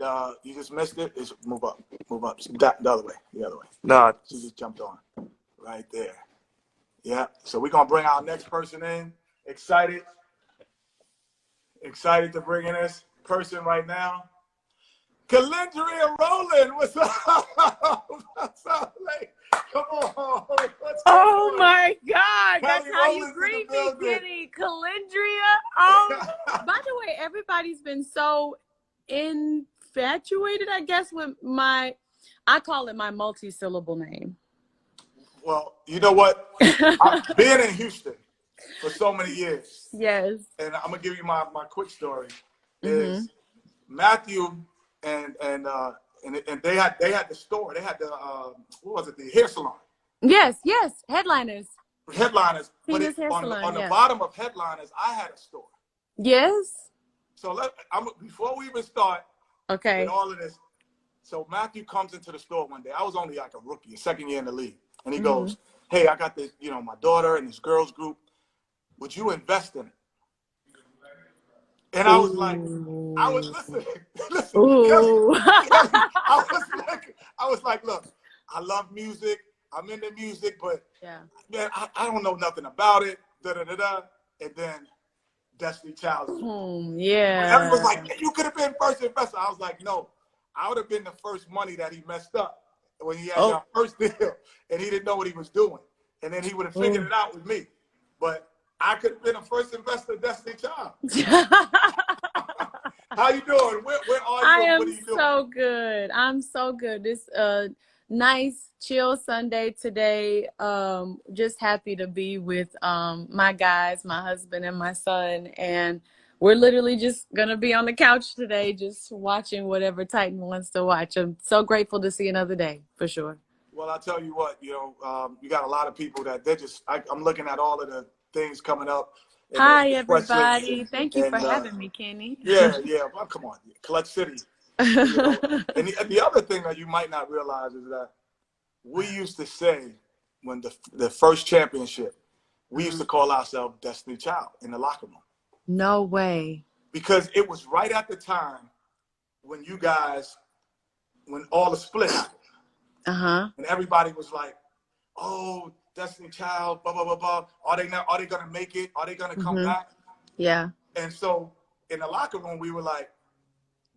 and you just missed it. It's move up. The other way. No. She just jumped on right there. Yeah. So we're gonna bring our next person in. Excited to bring in this person right now. Calendria Rowland, what's up? What's up, lady? Come on. Oh my God, that's Kelly how Rowland's you greet in the me, building. Kenny. Calendria. Oh, by the way, everybody's been so infatuated, I guess, with I call it my multi-syllable name. Well, you know what? I've been in Houston for so many years. Yes. And I'm gonna give you my quick story. Is Matthew and they had the store. They had the what was it? The hair salon. Yes. Headliners. Headliners. But on the bottom of Headliners, I had a store. Yes. So before we even start with all of this, so Matthew comes into the store one day. I was only like a rookie, a second year in the league. And he goes, hey, I got this, my daughter and this girls group. Would you invest in it? And I was like, listen. I was like, look, I love music. I'm into music, but man, I don't know nothing about it. And then Destiny Child. Everyone was like, you could have been first investor. I was like, no, I would have been the first money that he messed up when he had our first deal and he didn't know what he was doing. And then he would have figured it out with me. But I could have been a first investor of Destiny Child. How you doing? Where are you? I am so good. I'm so good. This nice, chill Sunday today. Just happy to be with my guys, my husband and my son. And we're literally just going to be on the couch today, just watching whatever Titan wants to watch. I'm so grateful to see another day, for sure. Well, I'll tell you what, you got a lot of people that I'm looking at all of the things coming up. Hi, everybody. Thank you for having me, Kenny. Yeah. Well, come on. Clutch City. And the other thing that you might not realize is that we used to say when the first championship, we used to call ourselves Destiny Child in the locker room. No way. Because it was right at the time when all the split happened. And everybody was like, oh, Destiny Child, blah, blah, blah, blah. Are they going to make it? Are they going to come back? Yeah. And so in the locker room, we were like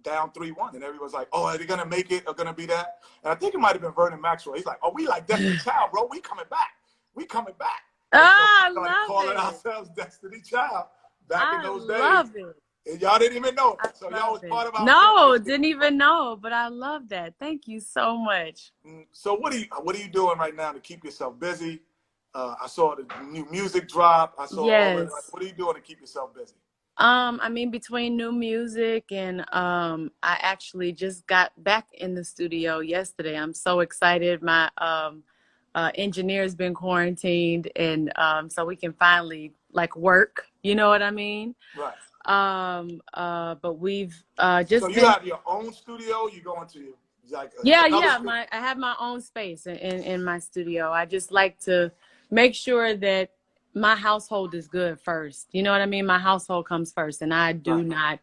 down 3-1. And everyone was like, oh, are they going to make it? Are going to be that? And I think it might have been Vernon Maxwell. He's like, oh, we like Destiny Child, bro. We coming back. I so love calling ourselves Destiny Child back in those days. I love it. And y'all didn't even know. So y'all was part of our No, didn't even know, but I love that. Thank you so much. So what are you doing right now to keep yourself busy? I saw the new music drop. I saw what are you doing to keep yourself busy? I mean, between new music and I actually just got back in the studio yesterday. I'm so excited. My engineer's been quarantined, and so we can finally work. You know what I mean? Right. But we've just. So you have your own studio? You going to I have my own space in my studio. I just like to make sure that my household is good first. You know what I mean? My household comes first, and I do not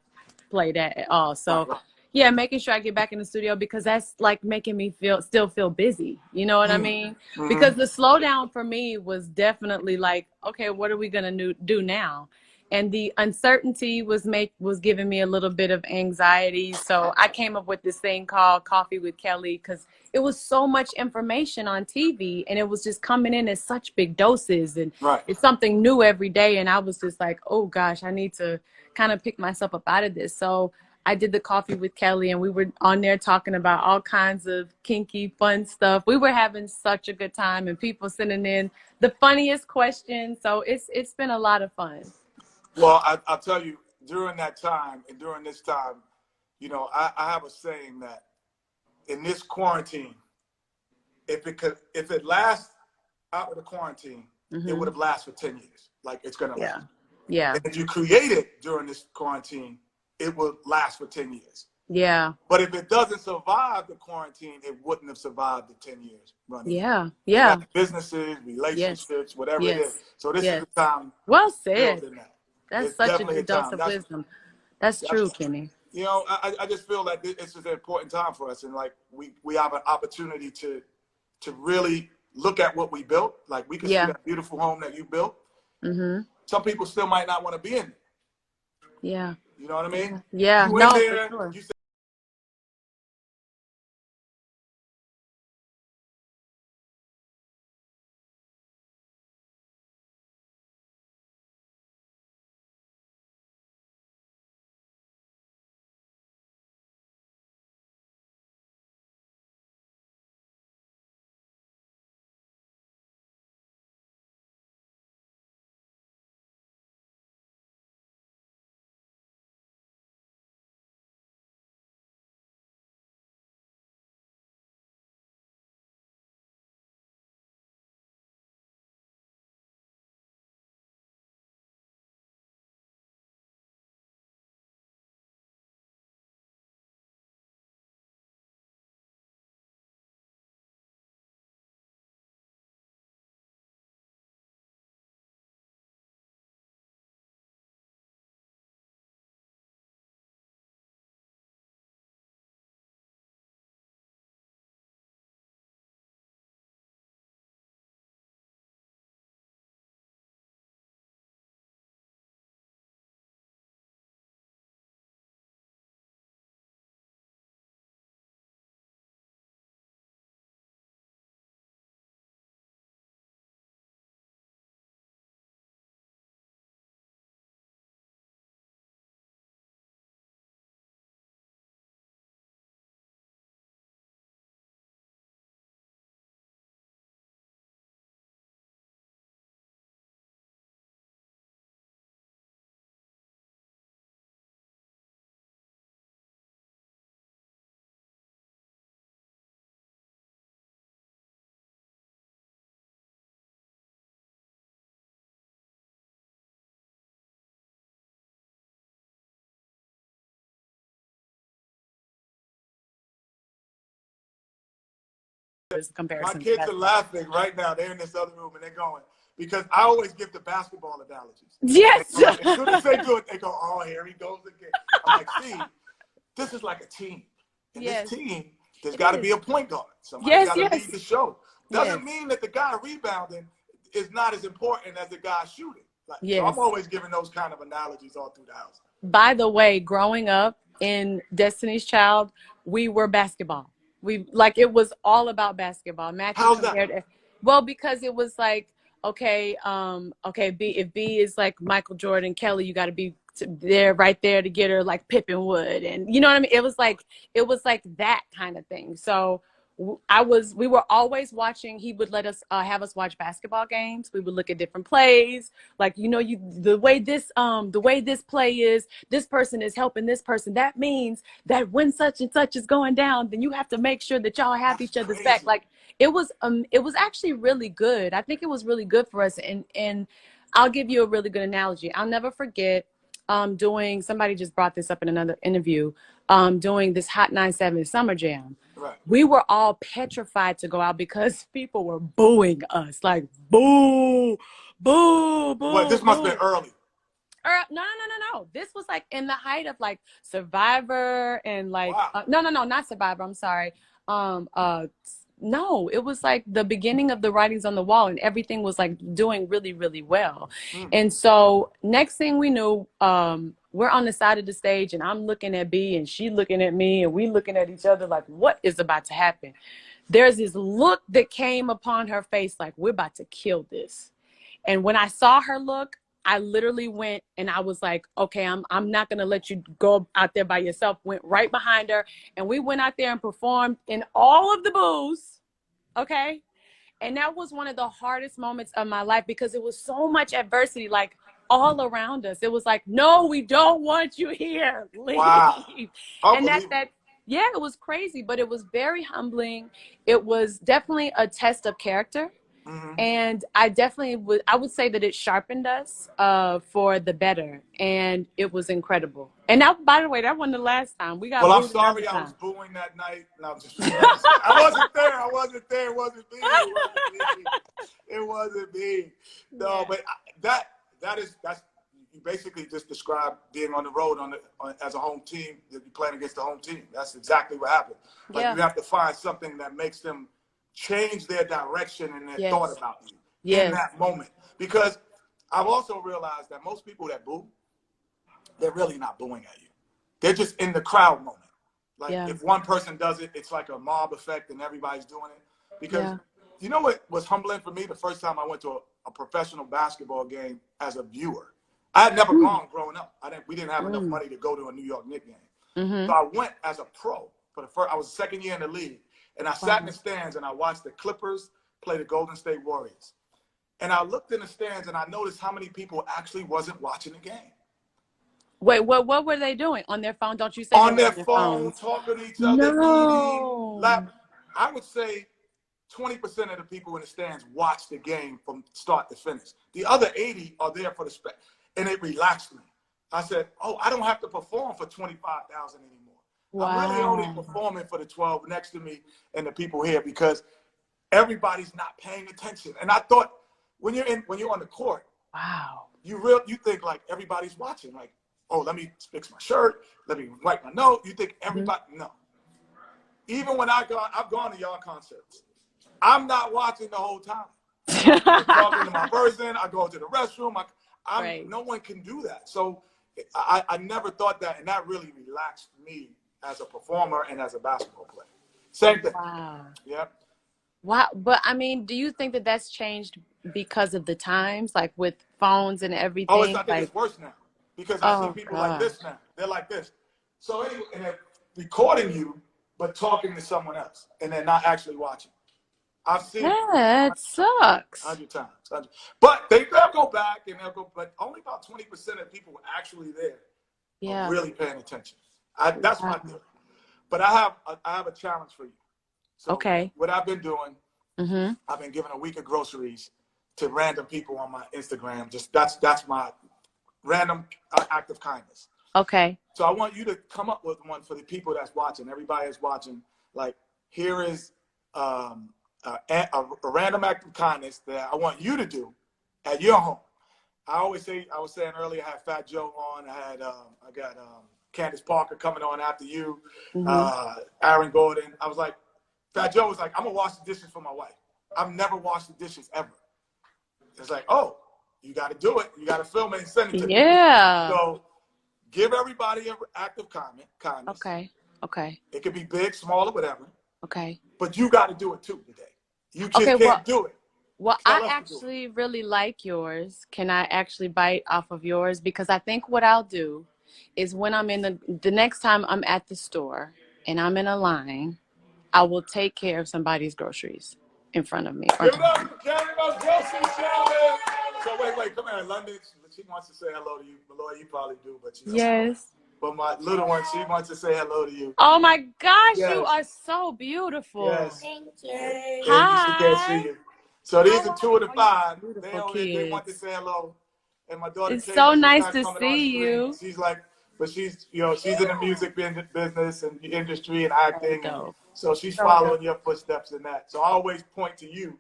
play that at all. So, making sure I get back in the studio, because that's making me still feel busy. You know what I mean? Because the slowdown for me was definitely okay, what are we gonna do now? And the uncertainty was giving me a little bit of anxiety. So I came up with this thing called Coffee with Kelly, because it was so much information on TV, and it was just coming in as such big doses, and it's something new every day. And I was just like, oh gosh, I need to kind of pick myself up out of this. So I did the Coffee with Kelly, and we were on there talking about all kinds of kinky, fun stuff. We were having such a good time, and people sending in the funniest questions. So it's been a lot of fun. Well, I'll tell you, during that time and during this time, I have a saying that in this quarantine, if it lasts out of the quarantine, it would have lasted for 10 years. It's going to last. Yeah. And if you create it during this quarantine, it will last for 10 years. Yeah. But if it doesn't survive the quarantine, it wouldn't have survived the 10 years running. Yeah. Businesses, relationships, whatever it is. So this is the time. Well said. That. That's such a good dose of wisdom. That's true, Kenny. You know, I just feel like it's just an important time for us, and like we have an opportunity to really look at what we built. Like we can see that beautiful home that you built. Mm-hmm. Some people still might not want to be in it. Yeah. You know what I mean? Yeah. You No, in there, for sure. you my kids are laughing right now. They're in this other room and they're going, because I always give the basketball analogies. Yes. Like, as soon as they do it, they go, oh, here he goes again. I'm like, see, this is like a team. In this team, there's got to be a point guard. Somebody's got to lead the show. Doesn't mean that the guy rebounding is not as important as the guy shooting. Like, so I'm always giving those kind of analogies all through the house. By the way, growing up in Destiny's Child, we were basketball. It was all about basketball. How's that? Well, because it was like, okay, if B is like Michael Jordan, Kelly, you got to be there, right there to get her, like Pippen would, and you know what I mean. It was like that kind of thing. So we were always watching. He would let us have us watch basketball games. We would look at different plays, like, you know, the way this play is, this person is helping this person. That means that when such and such is going down, then you have to make sure that y'all have each other's back. Like it was actually really good. I think it was really good for us. And I'll give you a really good analogy. I'll never forget somebody just brought this up in another interview, doing this Hot 97 Summer Jam. Right. We were all petrified to go out because people were booing us, like boo, boo, boo. Well, this must have been early. No. This was like in the height of like Survivor and like no, not Survivor. I'm sorry. No, it was like the beginning of the Writings on the Wall, and everything was like doing really, really well. And so next thing we knew, we're on the side of the stage and I'm looking at B and she looking at me and we looking at each other like, what is about to happen? There's this look that came upon her face like, we're about to kill this. And when I saw her look, I literally went and I was like, okay, I'm not going to let you go out there by yourself. Went right behind her and we went out there and performed in all of the booths. Okay. And that was one of the hardest moments of my life because it was so much adversity, like all around us. It was like, no, we don't want you here. Leave. Wow. And yeah, it was crazy, but it was very humbling. It was definitely a test of character. And I would say that it sharpened us for the better, and it was incredible. And that, by the way, that wasn't the last time. We got. Well, I'm sorry I was booing that night. No, I wasn't there. It wasn't me. It wasn't me. No, but that's you basically just described being on the road as a home team, that you're playing against the home team. That's exactly what happened. Like you have to find something that makes them change their direction and their thought about you in that moment. Because I've also realized that most people that boo, they're really not booing at you. They're just in the crowd moment. Like if one person does it, it's like a mob effect and everybody's doing it. Because you know what was humbling for me the first time I went to a professional basketball game as a viewer? I had never gone growing up. We didn't have enough money to go to a New York Knicks game. So I went as a pro for the first. I was the second year in the league, and I sat in the stands and I watched the Clippers play the Golden State Warriors. And I looked in the stands and I noticed how many people actually wasn't watching the game. Wait, what were they doing? On their phone? Don't you say on their phone, talking to each other, eating, laughing. I would say 20% of the people in the stands watch the game from start to finish. The other 80 are there for the and it relaxed me. I said, oh, I don't have to perform for 25,000 anymore. Wow. I'm really only performing for the 12 next to me and the people here because everybody's not paying attention. And I thought when you're on the court, you think like everybody's watching. Like, oh, let me fix my shirt. Let me wipe my nose. You think everybody? No. Even when I've gone to y'all concerts, I'm not watching the whole time. I'm talking to my person. I go to the restroom. No one can do that. So I never thought that, and that really relaxed me as a performer and as a basketball player. Same thing. Wow. Yep. Wow. But I mean, do you think that that's changed because of the times, like with phones and everything? Oh, I think it's worse now because I see people like this now. They're like this. So anyway, and they're recording you, but talking to someone else, and they're not actually watching. I've seen it sucks. 100 times. But they'll go back and they'll go, but only about 20% of people actually there are really paying attention. That's my theory. But I have a challenge for you. So what I've been doing, I've been giving a week of groceries to random people on my Instagram. Just that's my random act of kindness. Okay. So I want you to come up with one for the people that's watching. Everybody is watching. Like, here is a random act of kindness that I want you to do at your home. I was saying earlier, I had Fat Joe on. I got Candace Parker coming on after you, Aaron Gordon. I was like, Fat Joe was like, I'm gonna wash the dishes for my wife. I've never washed the dishes ever. It's like, oh, you got to do it. You got to film it and send it to me. So give everybody an act of kindness. Okay. It could be big, small, or whatever. Okay. But you got to do it too today. You just can't do it. Well, I actually really like yours. Can I actually bite off of yours? Because I think what I'll do is when I'm in the next time I'm at the store and I'm in a line, I will take care of somebody's groceries in front of me. Give it up for Canada's grocery shopping. So wait, come here. London, she wants to say hello to you. Malloy, you probably do, but you know. Yes. But my little one, she wants to say hello to you. Oh my gosh, you are so beautiful. Yes. Thank you. Hi. She can't see you. So these are 2 of the 5. They want to say hello. And my daughter, it's so nice to see you. She's like, but she's in the music business and the industry and acting. And so she's following your footsteps in that. So I always point to you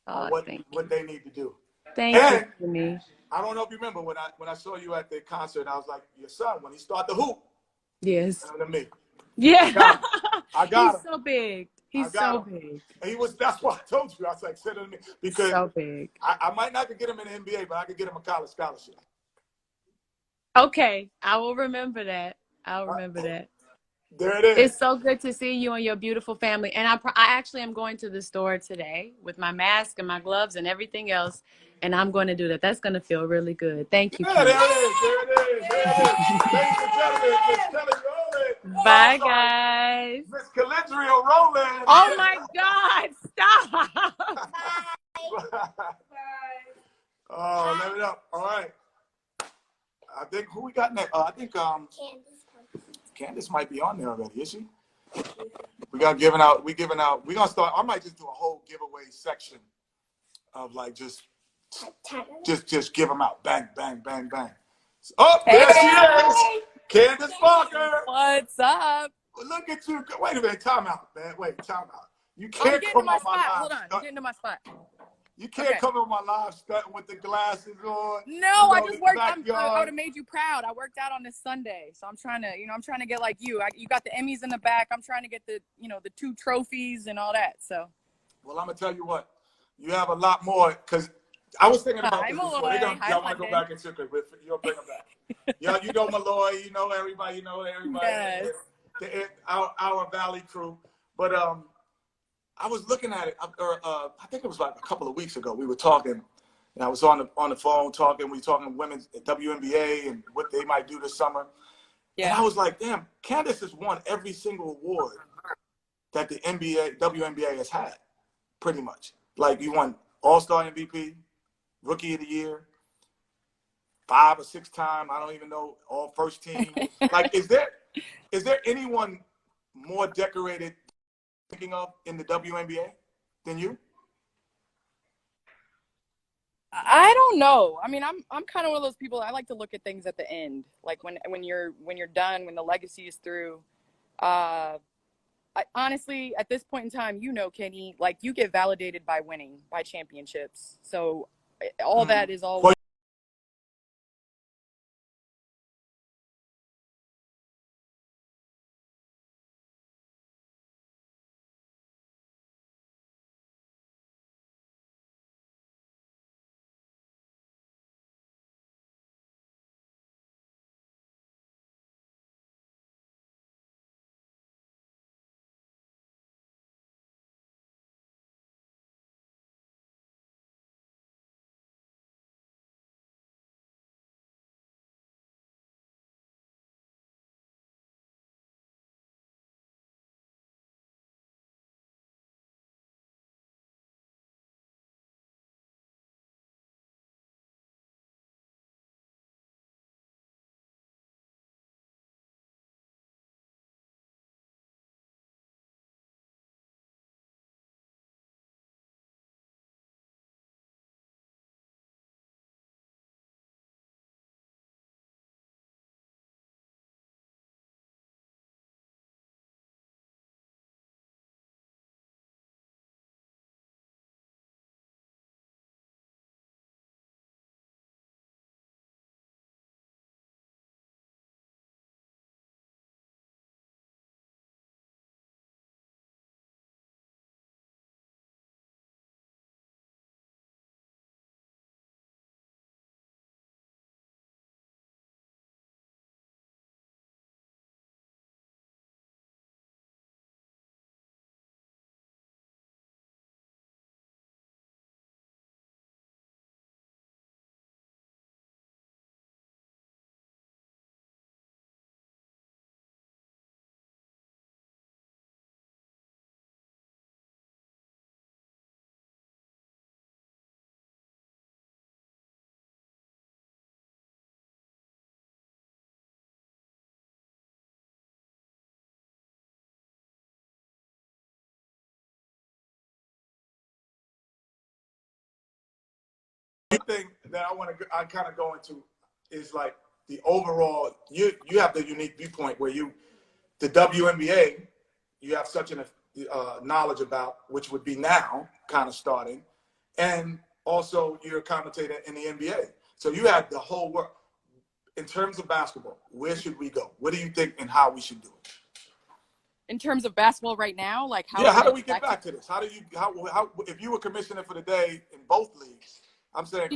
on what they need to do. Thank you, Jimmy. I don't know if you remember when I saw you at the concert, I was like, your son, when he started the hoop. Yes. You know what I mean? Yeah. I got him. He's so big. He's so big. And that's why I told you. I was like, send it to me. Because so big. I might not could get him in the NBA, but I could get him a college scholarship. Okay. I will remember that. I'll remember that. There it is. It's so good to see you and your beautiful family. And I actually am going to the store today with my mask and my gloves and everything else. And I'm going to do that. That's going to feel really good. Thank you. Yeah, there it is. Ladies and gentlemen, Miss Kelly Rowland. Bye, guys. Miss Calendrio Rowland. Oh, my God. Stop. Bye. Oh, let it up. All right. I think who we got next? I think Candace might be on there already, is she? We're gonna start. I might just do a whole giveaway section of like just give them out. Bang, bang, bang, bang. Oh, there she is. Candace Parker. What's up? Look at you. Wait a minute. Time out, man. Wait, time out. You can't get come into my on spot. my live. Hold on. Get into my spot. You can't come on my live stunting with the glasses on. No, I just worked. I would have made you proud. I worked out on this Sunday, so I'm trying to get like you. You got the Emmys in the back. I'm trying to get the 2 trophies and all that. So. Well, I'm gonna tell you what. You have a lot more because I was thinking about this before. Y'all want to go back into it, but you'll bring them back. Y'all, you know Malloy. You know everybody. You know everybody. Yes. Our Valley crew, but I was looking at it, I think it was like a couple of weeks ago. We were talking, and I was on the phone talking. We were talking women's WNBA and what they might do this summer. Yeah. And I was like, damn, Candace has won every single award that the WNBA has had, pretty much. Like you won All-Star MVP, Rookie of the Year, 5 or 6 time, I don't even know, all first team. Like, is there anyone more decorated thinking of in the WNBA than you? I don't know. I mean, I'm kind of one of those people. I like to look at things at the end, like when you're done, when the legacy is through. I honestly, at this point in time, Kenny, like you get validated by winning, by championships. So all that is all. The thing that I kind of go into is like the overall. You have the unique viewpoint where the WNBA, you have such an knowledge about, which would be now kind of starting, and also you're a commentator in the NBA. So you had the whole world. In terms of basketball, where should we go? What do you think and how we should do it? In terms of basketball right now, like how do we get back to this? How if you were commissioner for the day in both leagues? I'm saying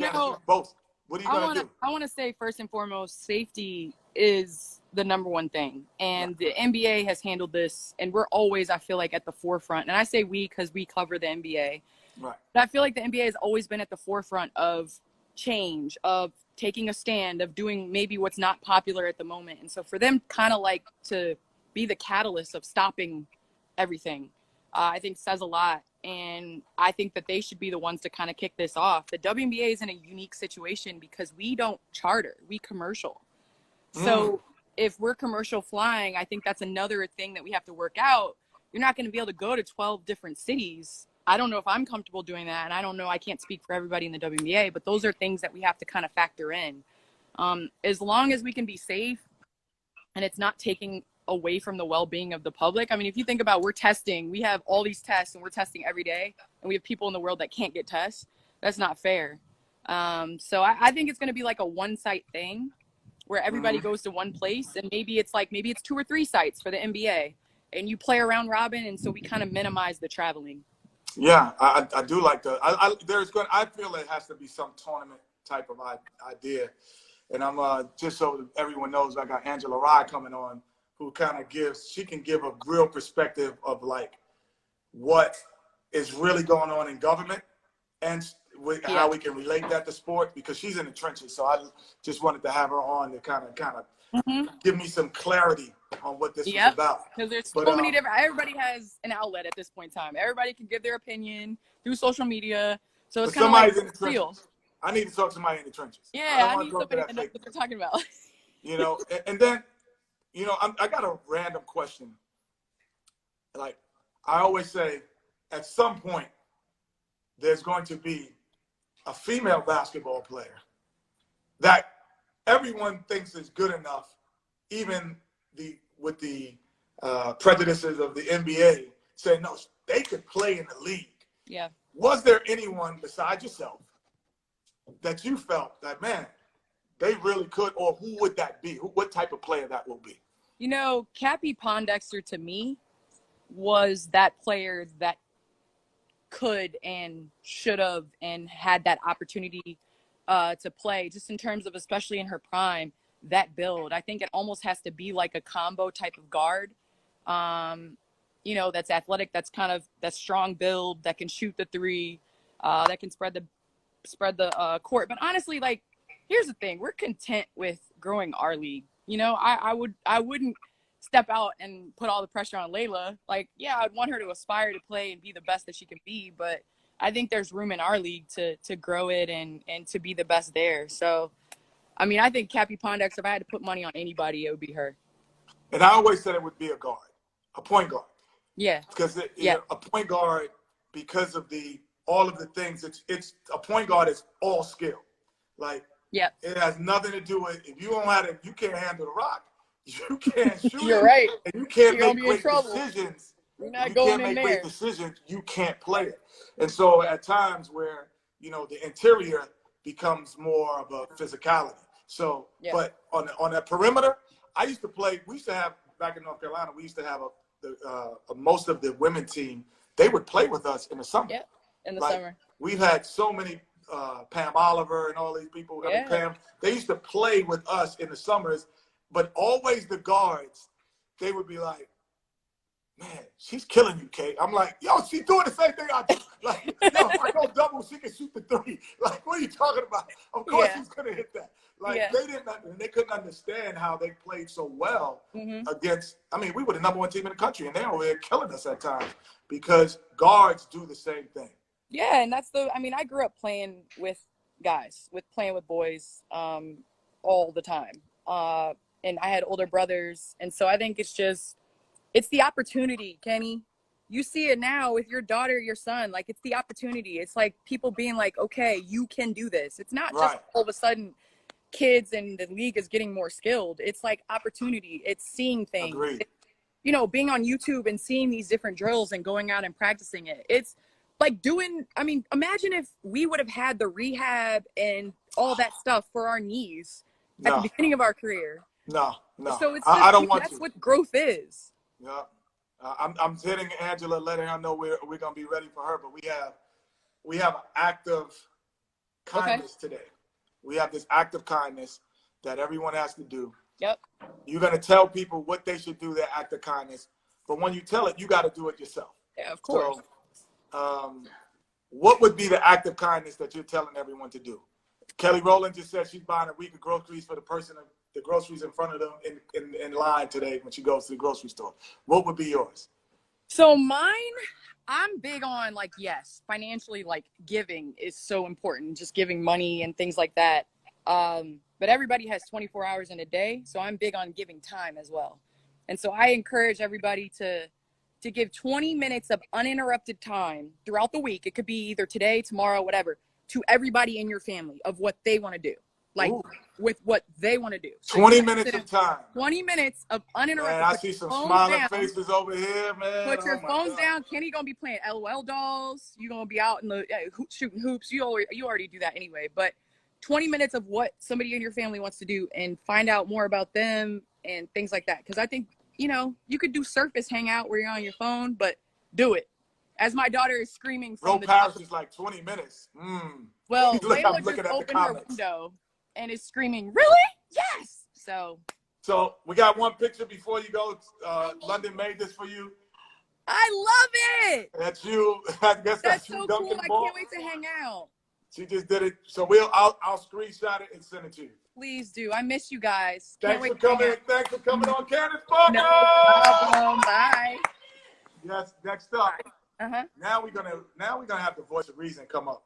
both. What are you going to do? I want to say first and foremost, safety is the number one thing. And the NBA has handled this, and we're always, I feel like, at the forefront. And I say we because we cover the NBA. Right. But I feel like the NBA has always been at the forefront of change, of taking a stand, of doing maybe what's not popular at the moment. And so for them kind of like to be the catalyst of stopping everything, I think says a lot. And I think that they should be the ones to kind of kick this off. The WNBA is in a unique situation because we don't charter, we commercial. So if we're commercial flying, I think that's another thing that we have to work out. You're not going to be able to go to 12 different cities. I don't know if I'm comfortable doing that. And I don't know, I can't speak for everybody in the WNBA, but those are things that we have to kind of factor in. As long as we can be safe and it's not taking away from the well-being of the public. I mean, if you think about, we're testing, we have all these tests and we're testing every day, and we have people in the world that can't get tests. That's not fair. So I think it's going to be like a one site thing where everybody goes to one place, and maybe it's 2 or 3 sites for the NBA, and you play around robin, and so we kind of minimize the traveling. Yeah, I do like the. I feel it has to be some tournament type of idea, and I'm just so everyone knows, I got Angela Rye coming on, who kind of she can give a real perspective of like what is really going on in government and how we can relate that to sport, because she's in the trenches. So I just wanted to have her on to kind of give me some clarity on what this is about. Because there's so many different, everybody has an outlet at this point in time. Everybody can give their opinion through social media. So it's kind of like in the trenches. I need to talk to somebody in the trenches. Yeah, I need somebody to know what they're talking about. You know, and then, you know, I got a random question. Like I always say, at some point, there's going to be a female basketball player that everyone thinks is good enough, even with the prejudices of the NBA, saying, no, they could play in the league. Yeah. Was there anyone besides yourself that you felt that, man, they really could, or who would that be? What type of player that will be? You know, Cappie Pondexter to me was that player that could and should have and had that opportunity to play, just in terms of, especially in her prime, that build. I think it almost has to be like a combo type of guard, you know, that's athletic, that's strong build, that can shoot the three, that can spread the court. But honestly, like, here's the thing, we're content with growing our league. You know, I wouldn't step out and put all the pressure on Layla. Like, yeah, I'd want her to aspire to play and be the best that she can be, but I think there's room in our league to grow it and to be the best there. So, I mean, I think Cappie Pondexter, if I had to put money on anybody, it would be her. And I always said it would be a guard, a point guard. Yeah. Because a point guard, because of all of the things, it's a point guard is all skill. Like, it has nothing to do with, if you don't have it, you can't handle the rock. You can't shoot. You're right. And you can't You're make great decisions. You're not going in there. Great decisions. You can't play it. And so at times where, you know, the interior becomes more of a physicality. So, but on that perimeter, we used to have, back in North Carolina, we used to have most of the women team, they would play with us in the summer. Yeah, in the summer. We've had so many, Pam Oliver and all these people. I mean, Pam, they used to play with us in the summers, but always the guards, they would be like, man, she's killing you, Kate. I'm like, yo, she's doing the same thing I do. Like, yo, if I go double, she can shoot the three. Like, what are you talking about? Of course she's going to hit that. Like, they couldn't understand how they played so well against, I mean, we were the #1 team in the country, and they were killing us at times because guards do the same thing. Yeah, and I grew up playing with guys, playing with boys all the time. And I had older brothers, and so I think it's the opportunity, Kenny. You see it now with your daughter, your son. Like, it's the opportunity. It's like people being like, okay, you can do this. It's not just all of a sudden kids and the league is getting more skilled. It's like opportunity. It's seeing things. Agreed. You know, being on YouTube and seeing these different drills and going out and practicing it. It's like imagine if we would have had the rehab and all that stuff for our knees at the beginning of our carear. No. So it's I don't want that's what growth is. Yeah. I'm hitting Angela, letting her know we're going to be ready for her, but we have an act of kindness today. We have this act of kindness that everyone has to do. Yep. You're going to tell people what they should do, their act of kindness, but when you tell it, you got to do it yourself. Yeah, of course. So, what would be the act of kindness that you're telling everyone to do? Kelly Rowland just said she's buying a week of groceries for the person, the groceries in front of them in line today when she goes to the grocery store. What would be yours? So mine, I'm big on, like, yes, financially, like, giving is so important, just giving money and things like that. But everybody has 24 hours in a day, so I'm big on giving time as well. And so I encourage everybody to give 20 minutes of uninterrupted time throughout the week. It could be either today, tomorrow, whatever, to everybody in your family of what they want to do. like Ooh. with what they want to do. So 20 minutes of time. 20 minutes of uninterrupted. Man, I see some smiling faces over here, man. Put your phones down. Kenny gonna be playing LOL dolls. You gonna be out in the shooting hoops. You already do that anyway. But 20 minutes of what somebody in your family wants to do and find out more about them and things like that. Because I think, you know, you could do surface hangout where you're on your phone, but do it. As my daughter is screaming from the Paris is like 20 minutes. Well, Look, Layla just opened her window and is screaming, really? Yes. So we got one picture before you go. London made this for you. I love it. That's you. I guess that's so you, cool. Duncan I Ball. can't wait to hang out. She just did it. So I'll screenshot it and send it to you. Please do. I miss you guys. Thanks for coming. Thanks for coming on Candace Parker. No problem. Bye. Yes. Next up. Uh-huh. Now we're gonna have the voice of reason come up,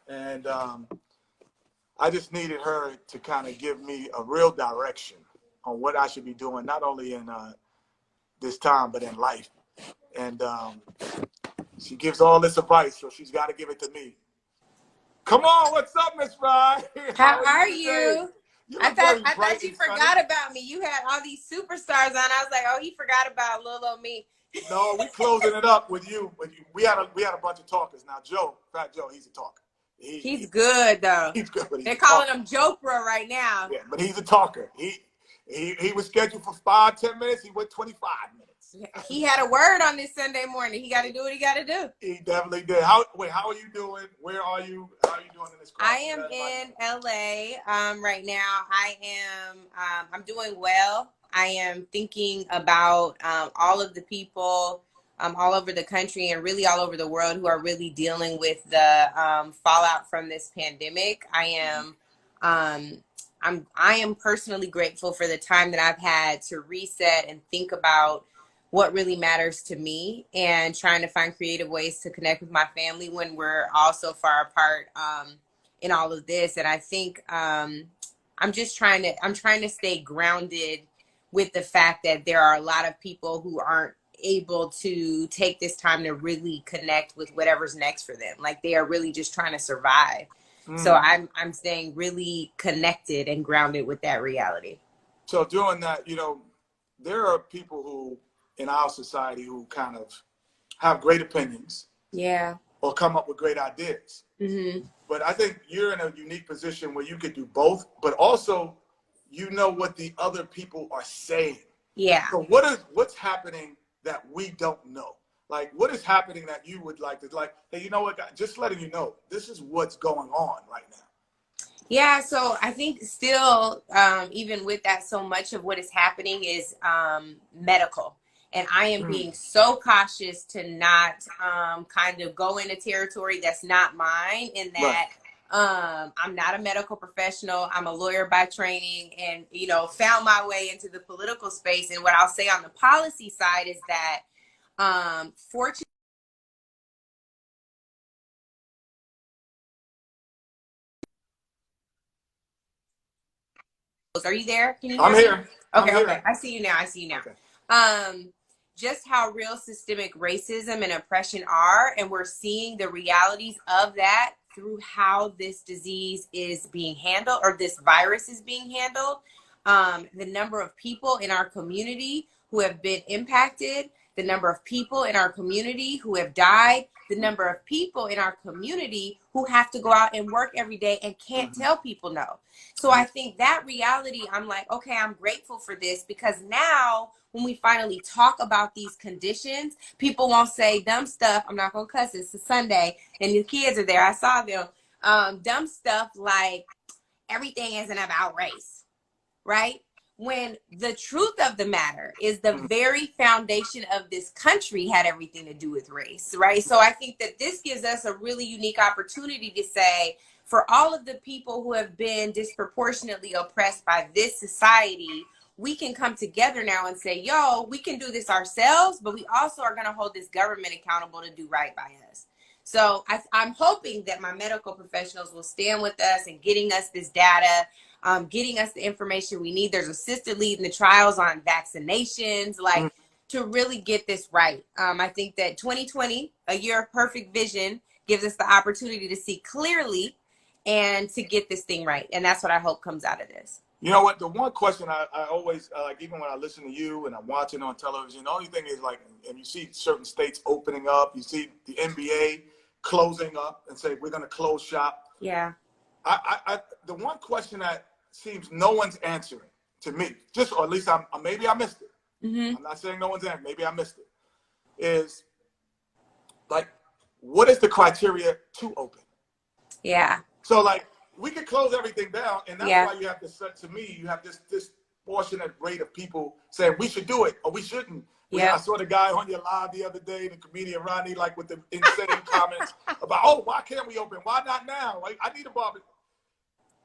and I just needed her to kind of give me a real direction on what I should be doing, not only in this time but in life. And she gives all this advice, so she's got to give it to me. Come on, what's up, Miss Fry? How are you? I thought you forgot sunny. about me. You had all these superstars on. I was like, oh, he forgot about little old me. No, we closing it up with you. We had a bunch of talkers. Now, Fat Joe, he's a talker. He's good though. He's good. They're calling him Jopra right now. Yeah, but he's a talker. He was scheduled for 5-10 minutes. He went 25 minutes. He had a word on this Sunday morning. He got to do what he got to do. He definitely did. How are you doing? Where are you? How are you doing in this crisis? I am in LA right now. I'm doing well. I am thinking about all of the people all over the country and really all over the world who are really dealing with the fallout from this pandemic. I am personally grateful for the time that I've had to reset and think about what really matters to me and trying to find creative ways to connect with my family when we're all so far apart in all of this. And I think I'm trying to stay grounded with the fact that there are a lot of people who aren't able to take this time to really connect with whatever's next for them. Like they are really just trying to survive. So I'm staying really connected and grounded with that reality. So doing that, there are people who in our society who kind of have great opinions. Yeah. Or come up with great ideas. Mm-hmm. But I think you're in a unique position where you could do both, but also you know what the other people are saying. Yeah. So what's happening that we don't know? Like, what is happening that you would like to, hey, you know what, guys, just letting you know, this is what's going on right now. Yeah, so I think still, even with that, so much of what is happening is medical. And I am being so cautious to not kind of go into territory that's not mine, in that I'm not a medical professional. I'm a lawyer by training and, found my way into the political space. And what I'll say on the policy side is that fortunately, are you there? Can you hear I'm me? here. Okay. I see you now. Okay. Just how real systemic racism and oppression are. And we're seeing the realities of that through how this disease is being handled, or this virus is being handled. The number of people in our community who have been impacted, the number of people in our community who have died, the number of people in our community who have to go out and work every day and can't tell people no. So I think that reality, I'm like, okay, I'm grateful for this, because now when we finally talk about these conditions, people won't say dumb stuff. I'm not going to cuss. It's a Sunday and the kids are there. I saw them. Dumb stuff like everything isn't about race, right? When the truth of the matter is the very foundation of this country had everything to do with race, right? So I think that this gives us a really unique opportunity to say, for all of the people who have been disproportionately oppressed by this society, we can come together now and say, yo, we can do this ourselves, but we also are going to hold this government accountable to do right by us. So I'm hoping that my medical professionals will stand with us and getting us this data, getting us the information we need. There's a sister leading the trials on vaccinations, to really get this right. I think that 2020, a year of perfect vision, gives us the opportunity to see clearly and to get this thing right. And that's what I hope comes out of this. You know what? The one question I always like, even when I listen to you and I'm watching on television, the only thing is like, and you see certain states opening up, you see the NBA closing up and say, we're going to close shop. Yeah. The one question that seems no one's answering to me, just, or at least maybe I missed it. Mm-hmm. I'm not saying no one's answering, maybe I missed it, is like, what is the criteria to open? Yeah. So like, we could close everything down, and that's Yeah. why you have to me, you have this fortunate rate of people saying we should do it or we shouldn't. Yeah. I saw the guy on your live the other day, the comedian Ronnie, like with the insane comments about, oh, why can't we open? Why not now? Like, I need a barbecue.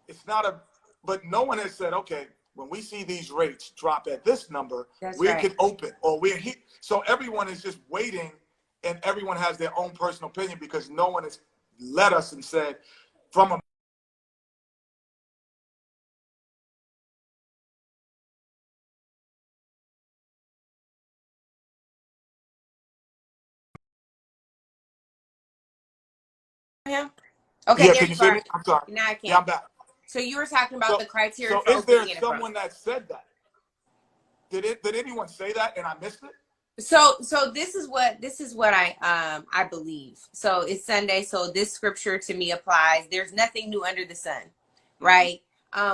It's not but no one has said, okay, when we see these rates drop at this number, we can open, or so everyone is just waiting, and everyone has their own personal opinion because no one has led us and said from a him. Okay, yeah, there can you see me? I'm sorry. Now I can. Yeah, I'm back. So you were talking about the criteria. So is there someone that said that? Did anyone say that and I missed it? So this is what I believe. So it's Sunday. So this scripture to me applies. There's nothing new under the sun, right?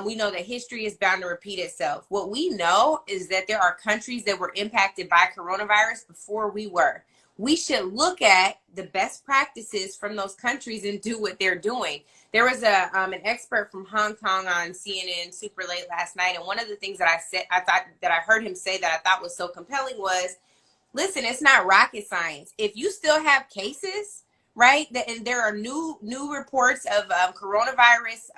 We know that history is bound to repeat itself. What we know is that there are countries that were impacted by coronavirus before we were. We should look at the best practices from those countries and do what they're doing. There was an expert from Hong Kong on CNN super late last night, and one of the things that I heard him say that I thought was so compelling was, listen, it's not rocket science. If you still have cases, right, and there are new reports of coronavirus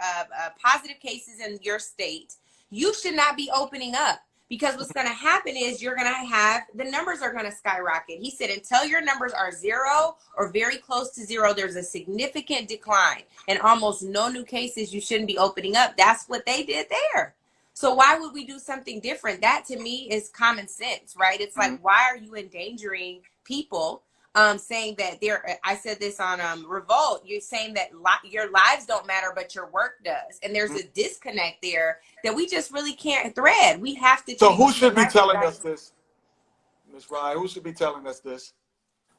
positive cases in your state, you should not be opening up. Because what's going to happen is you're going to have, the numbers are going to skyrocket. He said, until your numbers are zero or very close to zero, there's a significant decline and almost no new cases. You shouldn't be opening up. That's what they did there. So why would we do something different? That to me is common sense, right? It's like, why are you endangering people? Saying that I said this on Revolt, you're saying that your lives don't matter, but your work does. And there's a disconnect there that we just really can't thread. We have to. So who should be telling us this, Ms. Ryan? Who should be telling us this?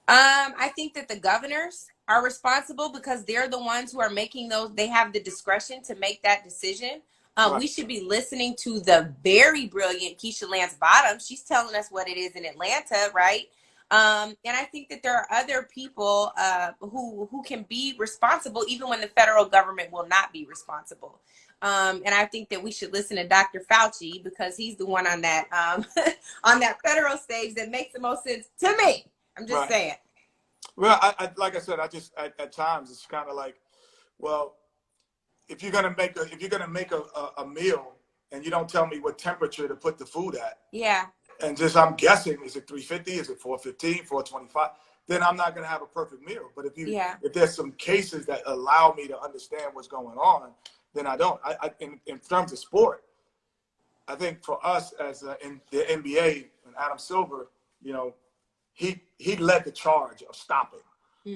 I think that the governors are responsible because they're the ones who are making those. They have the discretion to make that decision. We should be listening to the very brilliant Keisha Lance Bottoms. She's telling us what it is in Atlanta, right? And I think that there are other people who can be responsible even when the federal government will not be responsible. And I think that we should listen to Dr. Fauci because he's the one on that on that federal stage that makes the most sense to me. I'm just saying. Well, like I said, at times it's kind of like, well, if you're gonna make a meal and you don't tell me what temperature to put the food at. Yeah. And just, I'm guessing, is it 350? Is it 415, 425? Then I'm not going to have a perfect meal. But if there's some cases that allow me to understand what's going on, then I don't. In terms of sport, I think for us as in the NBA and Adam Silver, you know, he led the charge of stopping.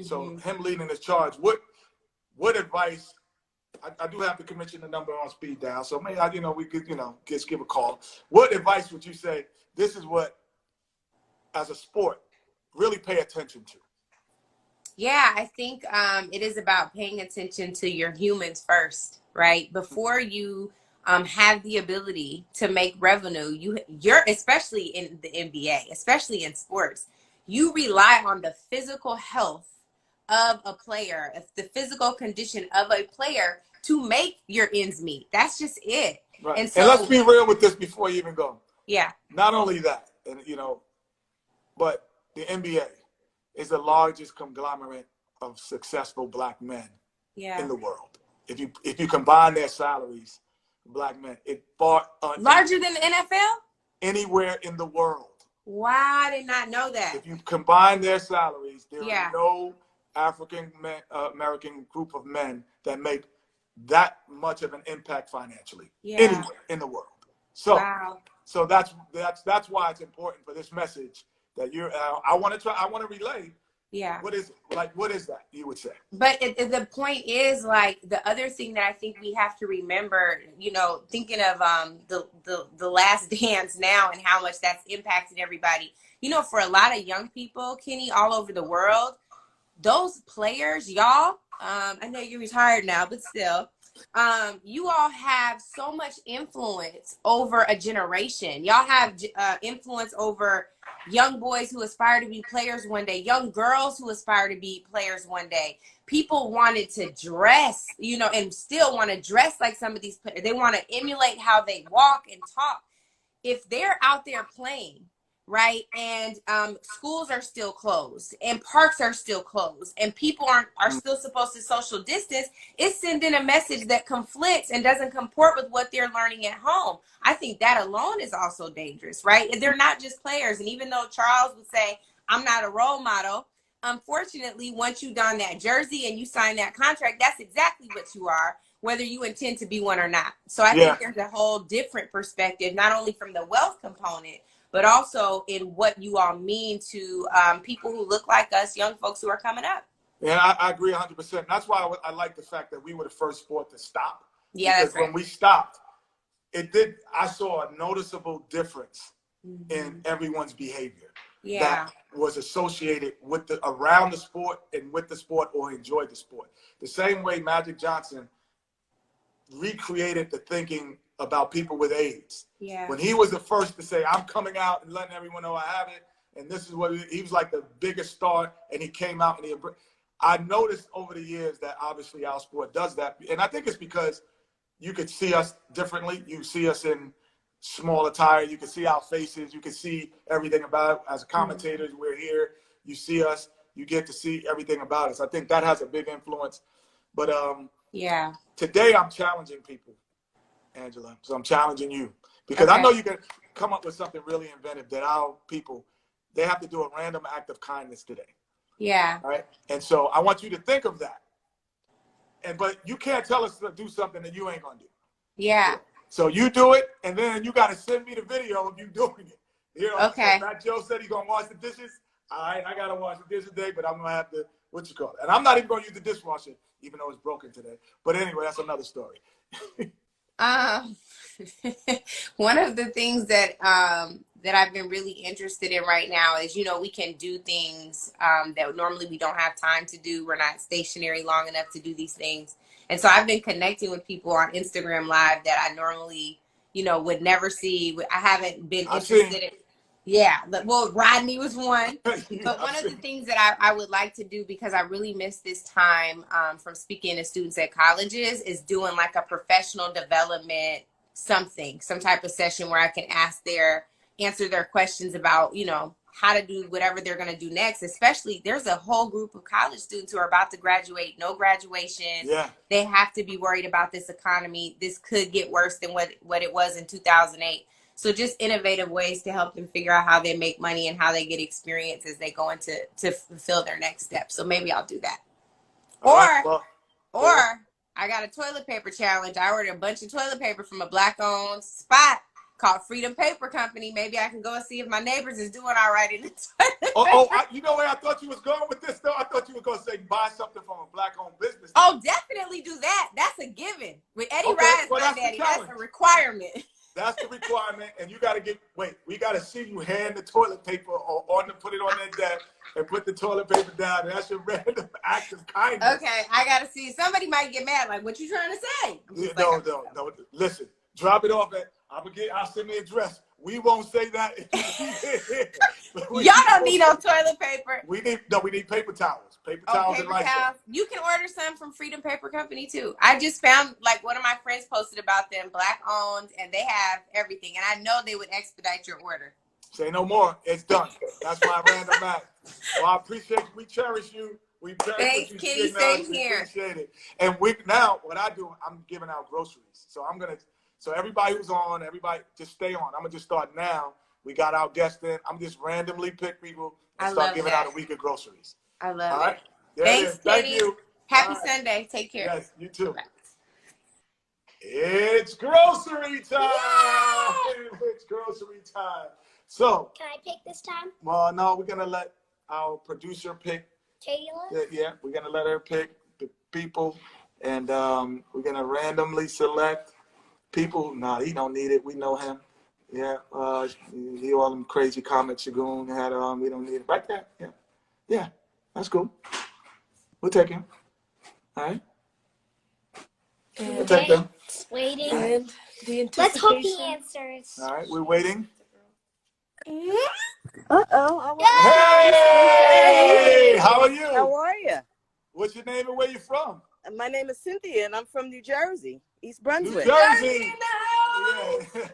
So him leading this charge, what advice? I do have to commission the number on speed dial, so maybe we could just give a call. What advice would you say? This is what, as a sport, really pay attention to. Yeah, I think it is about paying attention to your humans first, right? Before you have the ability to make revenue, you're especially in the NBA, especially in sports, you rely on the physical health of a player, the physical condition of a player to make your ends meet. That's just it. Right. And let's be real with this before you even go. Yeah. Not only that, but the NBA is the largest conglomerate of successful black men in the world. If you combine their salaries, black men, it far larger than the NFL? Anywhere in the world. Wow, I did not know that. If you combine their salaries, there are no African American group of men that make that much of an impact financially anywhere in the world. So so that's why it's important for this message that I want to relay. Yeah. What is that, you would say? But the point is, like, the other thing that I think we have to remember, you know, thinking of the Last Dance now and how much that's impacted everybody. You know, for a lot of young people, Kenny, all over the world, those players, y'all, I know you're retired now, but still, you all have so much influence over a generation. Y'all have influence over young boys who aspire to be players one day, young girls who aspire to be players one day. People wanted to dress, you know, and still want to dress like some of these players. They want to emulate how they walk and talk. If they're out there playing, right, and schools are still closed and parks are still closed and people are still supposed to social distance, it's sending a message that conflicts and doesn't comport with what they're learning at home. I think that alone is also dangerous, right? They're not just players. And even though Charles would say, I'm not a role model, unfortunately, once you don that jersey and you sign that contract, that's exactly what you are, whether you intend to be one or not. So I think there's a whole different perspective, not only from the wealth component, but also in what you all mean to people who look like us, young folks who are coming up. And I agree 100%. That's why I like the fact that we were the first sport to stop. Yeah, because that's right. when we stopped, I saw a noticeable difference in everyone's behavior that was associated with around the sport and with the sport or enjoyed the sport. The same way Magic Johnson recreated the thinking about people with AIDS. Yeah. When he was the first to say, I'm coming out and letting everyone know I have it, and this is what he was like, the biggest star, and he came out and I noticed over the years that obviously our sport does that. And I think it's because you could see us differently. You see us in small attire. You can see our faces. You can see everything about it. As commentators, we're here. You see us. You get to see everything about us. I think that has a big influence. But today I'm challenging people, Angela. So I'm challenging you. Because I know you can come up with something really inventive that our people, they have to do a random act of kindness today. Yeah. All right. And so I want you to think of that. But you can't tell us to do something that you ain't going to do. Yeah. So you do it, and then you got to send me the video of you doing it. You know, okay. So Matt Joe said he's going to wash the dishes. All right, I got to wash the dishes today, but I'm going to have to, and I'm not even going to use the dishwasher, even though it's broken today. But anyway, that's another story. One of the things that that I've been really interested in right now is, you know, we can do things that normally we don't have time to do. We're not stationary long enough to do these things. And so I've been connecting with people on Instagram Live that I normally, you know, would never see. I haven't been interested in. Yeah, well, Rodney was one. But one of the things that I would like to do, because I really miss this time from speaking to students at colleges, is doing like a professional development some type of session where I can answer their questions about, you know, how to do whatever they're going to do next. Especially, there's a whole group of college students who are about to graduate, no graduation. Yeah. They have to be worried about this economy. This could get worse than what it was in 2008. So just innovative ways to help them figure out how they make money and how they get experience as they go into to fulfill their next step. So maybe I'll do that. Or I got a toilet paper challenge. I ordered a bunch of toilet paper from a Black-owned spot called Freedom Paper Company. Maybe I can go and see if my neighbors is doing all right in the toilet. You know where I thought you was going with this, though? I thought you were going to say buy something from a Black-owned business. Oh, definitely do that. That's a given. With Eddie Ryan's my daddy, that's a requirement. That's the requirement, and you got to we got to see you hand the toilet paper or put it on that desk and put the toilet paper down. And that's your random act of kindness. Okay, I got to see. Somebody might get mad, like, what you trying to say? No. Listen, drop it off I'll send the address. We won't say that. Y'all don't need no toilet paper. We need paper towels. Paper towels and Lysol. You can order some from Freedom Paper Company too. I just found, like, one of my friends posted about them, Black owned, and they have everything. And I know they would expedite your order. Say no more. It's done. That's my random act. Well, I appreciate you. We cherish you. We cherish Thanks, you. Kitty. Same here. Appreciate it. And what I do, I'm giving out groceries. So everybody who's on, everybody just stay on. I'm going to just start now. We got our guests in. I'm just randomly pick people and start giving out a week of groceries. I love it. Thanks, Thank you. Happy Sunday. Take care. Yes, you too. Bye. It's grocery time. Yeah! It's grocery time. So. Can I pick this time? Well, no, we're going to let our producer pick. Taylor? Yeah, we're going to let her pick the people, and we're going to randomly select people. No, he don't need it. We know him. Yeah, he all them crazy comments Shagun had on. We don't need it. Right there. Yeah. Yeah, that's cool. We'll take him. All right. We'll take them. Waiting. And the Let's hope he answers. All right, we're waiting. Uh-oh. Hey! How are you? How are you? What's your name and where you from? My name is Cynthia, and I'm from New Jersey, East Brunswick. New Jersey!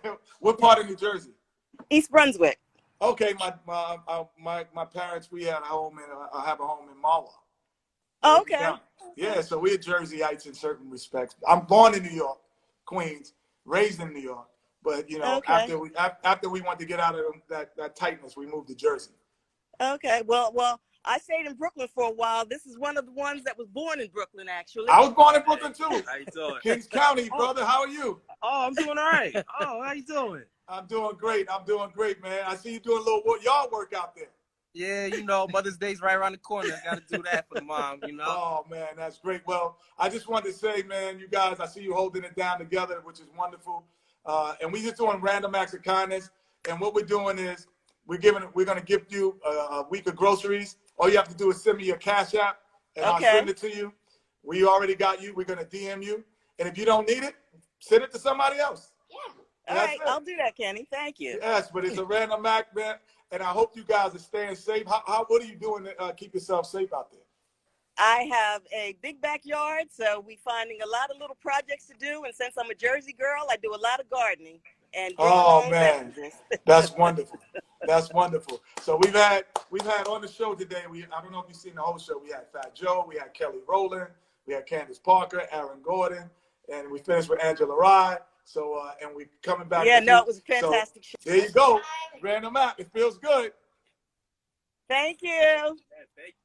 Yeah. What part of New Jersey? East Brunswick. Okay, my parents, we had a home I have a home in Marwa. Oh, okay. Yeah, so we're Jerseyites in certain respects. I'm born in New York, Queens, raised in New York. But, you know, okay. after we wanted to get out of that tightness, we moved to Jersey. Okay, well, I stayed in Brooklyn for a while. This is one of the ones that was born in Brooklyn, actually. I was born in Brooklyn, too. How you doing? Kings County, brother. How are you? Oh, I'm doing all right. Oh, how you doing? I'm doing great. I'm doing great, man. I see you doing a little yard work out there. Yeah, you know, Mother's Day's right around the corner. Got to do that for the mom, you know. Oh, man, that's great. Well, I just wanted to say, man, you guys, I see you holding it down together, which is wonderful. And we just doing random acts of kindness. And what we're doing is we're going to gift you a week of groceries. All you have to do is send me your Cash App, and I'll send it to you. We already got you. We're going to DM you. And if you don't need it, send it to somebody else. Yeah. All right, I'll do that, Kenny. Thank you. Yes, but it's a random act, man. And I hope you guys are staying safe. What are you doing to keep yourself safe out there? I have a big backyard, so we're finding a lot of little projects to do. And since I'm a Jersey girl, I do a lot of gardening. And man, that's wonderful. That's wonderful. So we've had on the show today. I don't know if you've seen the whole show. We had Fat Joe, we had Kelly Rowland, we had Candace Parker, Aaron Gordon, and we finished with Angela Rye. So and we coming back. Yeah, no, it was a fantastic show. There you go. Random app. It feels good. Thank you.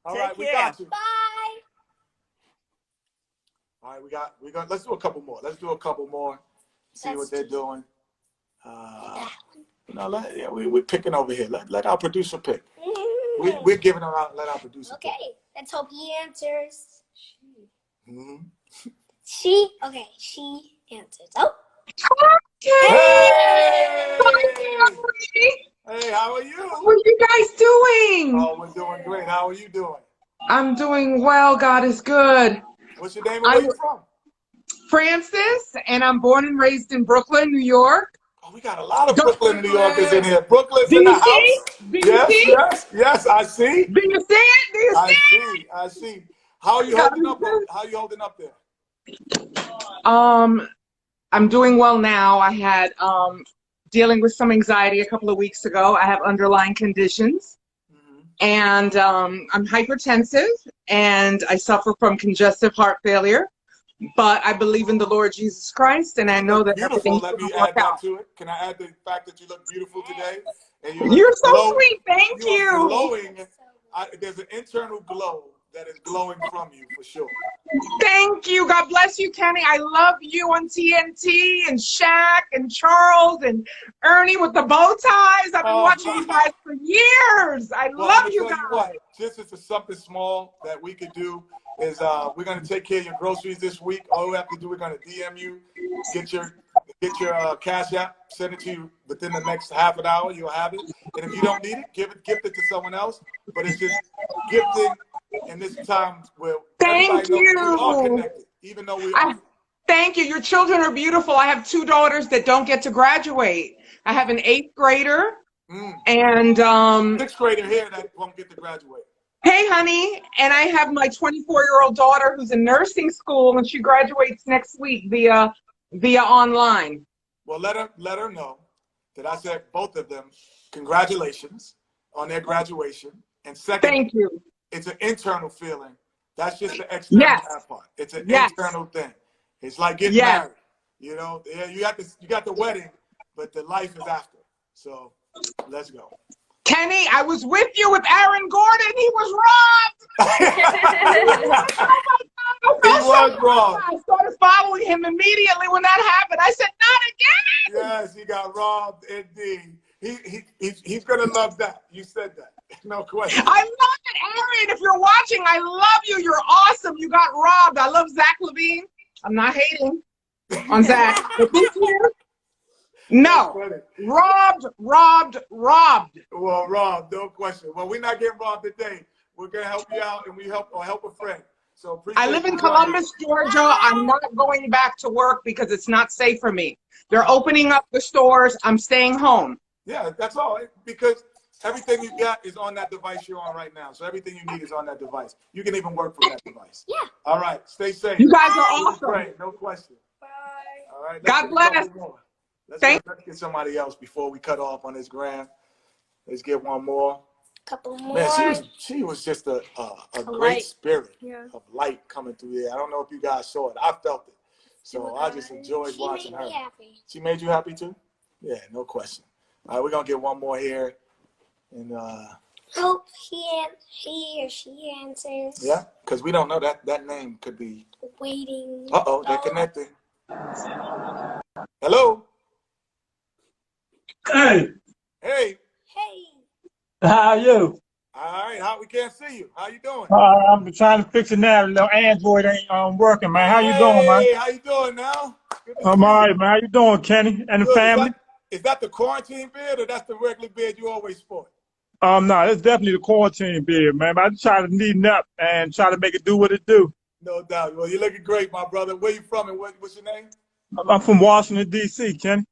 All right, we got you. Bye. All right, we got. Let's do a couple more. See what they're doing. We're picking over here. Let our producer pick. We're giving her out. Let our producer pick. Okay, let's hope he answers. She answers. Oh. Hey! Hey, how are you? How are you guys doing? Oh, we're doing great. How are you doing? I'm doing well. God is good. What's your name and where you from? Francis, and I'm born and raised in Brooklyn, New York. Oh, we got a lot of Brooklyn, New Yorkers in here. Brooklyn's in the house. Yes, I see. Do you see it? I see. How are you holding up? How are you holding up there? I'm doing well now. I had dealing with some anxiety a couple of weeks ago. I have underlying conditions, and I'm hypertensive, and I suffer from congestive heart failure. But I believe in the Lord Jesus Christ, and I know that everything's Let me going to add work out. that to it. Can I add the fact that you look beautiful today? And You're so sweet. Thank you. You're glowing. There's an internal glow that is glowing from you for sure. Thank you. God bless you, Kenny. I love you on TNT and Shaq and Charles and Ernie with the bow ties. I've been watching you guys for years. I love you guys. Just as something small that we could do is we're going to take care of your groceries this week. All we have to do, we're going to DM you, get your Cash App, send it to you within the next half an hour. You'll have it. And if you don't need it, gift it to someone else. But it's just gifting in this time where thank you. We are connected, even though we are. Thank you. Your children are beautiful. I have 2 daughters that don't get to graduate. I have an 8th grader and 6th grader here that won't get to graduate. Hey, honey. And I have my 24-year-old daughter who's in nursing school, and she graduates next week via online. Well, let her know that I said both of them congratulations on their graduation. And second, thank you. It's an internal feeling. That's just the external part. It's an internal thing. It's like getting married. You know, you got the wedding, but the life is after. So let's go. Kenny, I was with you with Aaron Gordon. He was robbed. He was robbed. I started following him immediately when that happened. I said, not again. Yes, he got robbed indeed. He's gonna love that. You said that. No question. I love it, Aaron. If you're watching, I love you. You're awesome. You got robbed. I love Zach Levine. I'm not hating on Zach, but this year, no. Robbed. Well, Rob, no question. Well, we're not getting robbed today. We're gonna help you out, and we help a friend. So appreciate I live in you Columbus, Georgia. I'm not going back to work because it's not safe for me. They're opening up the stores. I'm staying home. Yeah, that's all. Because everything you got is on that device you're on right now. So everything you need is on that device. You can even work from that device. Yeah. All right. Stay safe. You guys are awesome. Great. No question. Bye. All right. God bless. Let's get somebody else before we cut off on this gram. Let's get one more. Couple more. Man, she was just a great light. spirit of light coming through there. I don't know if you guys saw it. I felt it. So I just enjoyed watching her. Happy. She made you happy too? Yeah, no question. All right, we're gonna get one more here. And hope he or she answers. yeah, because we don't know that name could be Waiting. they're connected. Hello. Hey. Hey. Hey. How are you? All right, we can't see you. How you doing? I'm trying to fix it now. The little Android ain't working, man. How you doing, man? Hey, how you doing now? I'm all right, man. How you doing, Kenny? And the family? Is that the quarantine beard or that's the regular beard you always sport? No, it's definitely the quarantine beard, man. I just try to neaten up and try to make it do what it do. No doubt. Well, you're looking great, my brother. Where you from and what's your name? I'm from Washington, D.C., Kenny.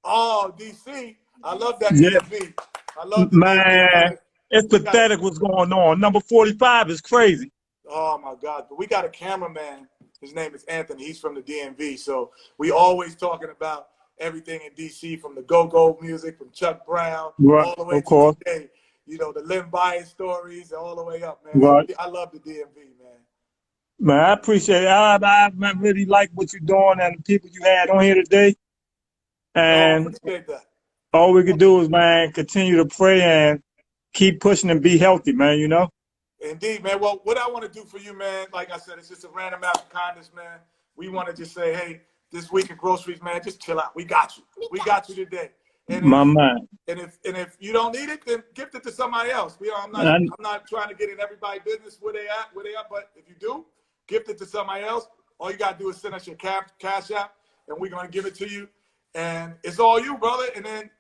Oh, D.C. I love that Yeah. DMV. I love the man. DMV. It's pathetic what's going on. Number 45 is crazy. Oh, my God. But we got a cameraman. His name is Anthony. He's from the DMV. So we always talking about everything in D.C. from the go-go music, from Chuck Brown, Right, all the way of course. to today. You know, the Lim Bias stories, all the way up, man. Right. I love the DMV, man. Man, I appreciate it. I really like what you're doing and the people you had on here today. And I appreciate that. all we can do is, man, continue to pray and keep pushing and be healthy, man, you know? Indeed, man. Well, what I want to do for you, man, like I said, it's just a random act of kindness, man. We want to just say, hey, this week of groceries, man, just chill out. We got you. We got you today. And My man. And if you don't need it, then gift it to somebody else. You know, I'm not trying to get in everybody's business where they at, but if you do, gift it to somebody else. All you gotta do is send us your cash app, and we're gonna give it to you. And it's all you, brother. And then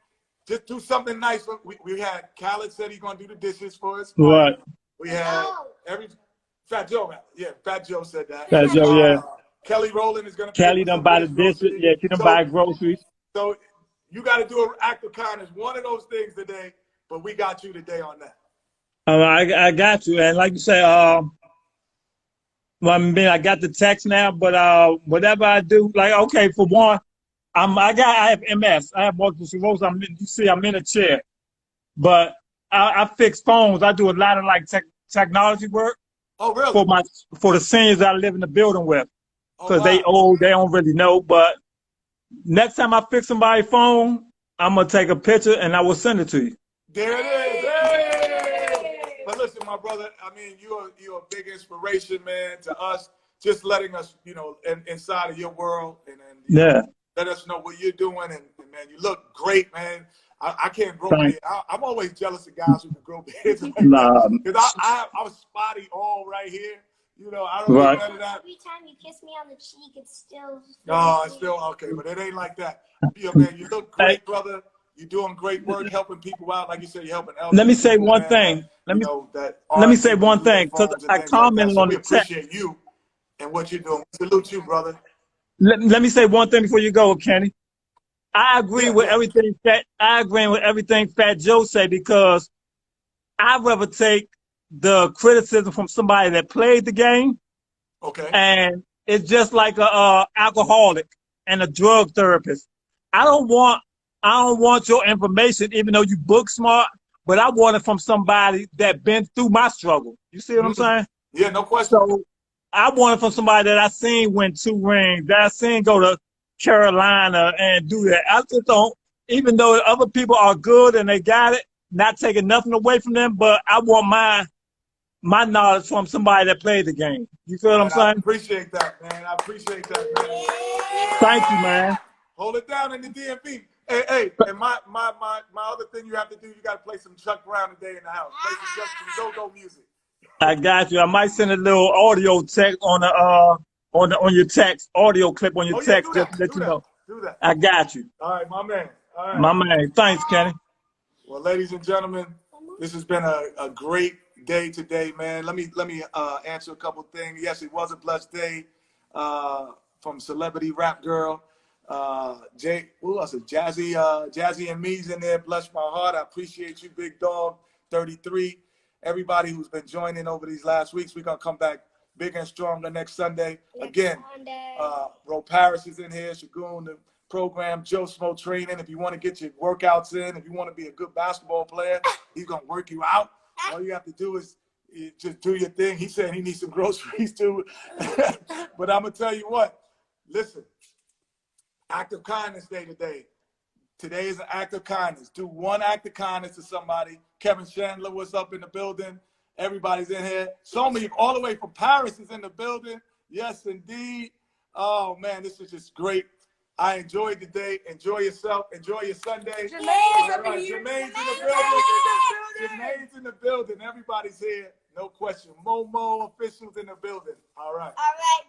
just do something nice. We had Khaled said he's gonna do the dishes for us. Right. We had Fat Joe. Yeah, Fat Joe said that. Fat Joe, yeah. Kelly Rowland is gonna. Kelly done buy the dishes. Yeah, she done buy groceries. So you got to do an act of kindness. One of those things today, but we got you today on that. I got you, and like you say, well, I mean, I got the text now, but whatever I do, like, okay, for one, I have MS. I have multiple sclerosis. I'm in a chair, but I fix phones. I do a lot of like technology work. Oh, really? For the seniors I live in the building with, because they old, they don't really know. But next time I fix somebody's phone, I'm gonna take a picture and I will send it to you. There it is. Hey! But listen, my brother, I mean, you're a big inspiration, man, to us. Just letting us, you know, inside of your world and yeah. Let us know what you're doing, and man, you look great, man. I can't grow beard. I'm always jealous of guys who can grow beards like that. Because I was spotty all right here. You know, I don't know none of that. Every time you kiss me on the cheek, it's still. Oh, it's still okay, but it ain't like that. Yeah, man, you look great, brother. You're doing great work, helping people out. Like you said, you're helping elders. Let me say one thing. Let me say one thing, because I commented on the text. We appreciate you and what you're doing. Salute you, brother. Let me say one thing before you go, Kenny. I agree with everything Fat Joe said, because I'd rather take the criticism from somebody that played the game. Okay. And it's just like a alcoholic and a drug therapist. I don't want your information, even though you book smart, but I want it from somebody that been through my struggle. You see what I'm saying? Yeah, no question. So I want it from somebody that I seen win 2 rings, that I seen go to Carolina and do that. I just don't, even though other people are good and they got it, not taking nothing away from them, but I want my knowledge from somebody that played the game. You feel what I'm saying? I appreciate that, man. I appreciate that, man. Thank you, man. Hold it down in the DMV. Hey, and my other thing you have to do, you got to play some Chuck Brown today in the house. Play some go-go music. I got you. I might send a little audio text on the on your text, audio clip on your text, just to let you know. Do that. I got you. All right, my man. All right. My man. Thanks, Kenny. Well, ladies and gentlemen, this has been a great day today, man. Let me answer a couple things. Yes, it was a blessed day from Celebrity Rap Girl. Who else? Jazzy and me's in there. Bless my heart. I appreciate you, Big Dog 33. Everybody who's been joining over these last weeks, we're gonna come back bigger and stronger next Sunday. Again, Ro Paris is in here, Shagun, the program, Joe Smo Training. If you want to get your workouts in, if you want to be a good basketball player, he's gonna work you out. All you have to do is just do your thing. He said he needs some groceries too. But I'm gonna tell you what, listen. Act of kindness day today. Today is an act of kindness. Do one act of kindness to somebody. Kevin Chandler was up in the building. Everybody's in here. So many, all the way from Paris is in the building. Yes, indeed. Oh, man, this is just great. I enjoyed the day. Enjoy yourself. Enjoy your Sunday. Jermaine's in the building. Jermaine's in the building. Everybody's here. No question. Momo officials in the building. All right. All right.